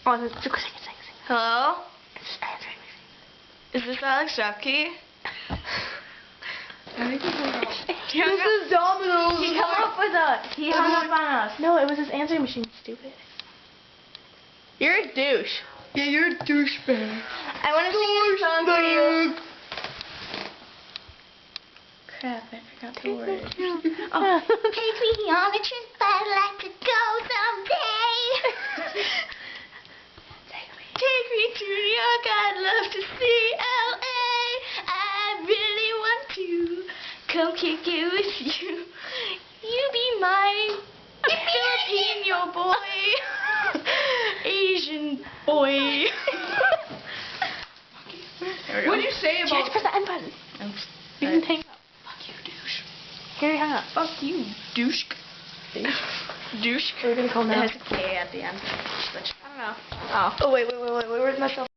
Oh, sing. Hello? It's answering me. Is this Alex Drapke? This is Domino's. He hung up with us. He hung up on us. No, it was his answering machine, stupid. You're a douche. Yeah, you're a douchebag. I want to sing a song for you. Crap, I forgot the words. Oh. Take me on a trip, I'd like to go someday. Take me to New York, I'd love to see LA. I really want to come kick it with you. You be my Filipino boy. Asian boy. What did you say about... You have to press the end button. You can hang up. Fuck you, douche. Here, hang up. Fuck you, douche. Douche. What are we gonna call now? It has a K at the end. Which, I don't know. Oh, wait, where's my cell phone?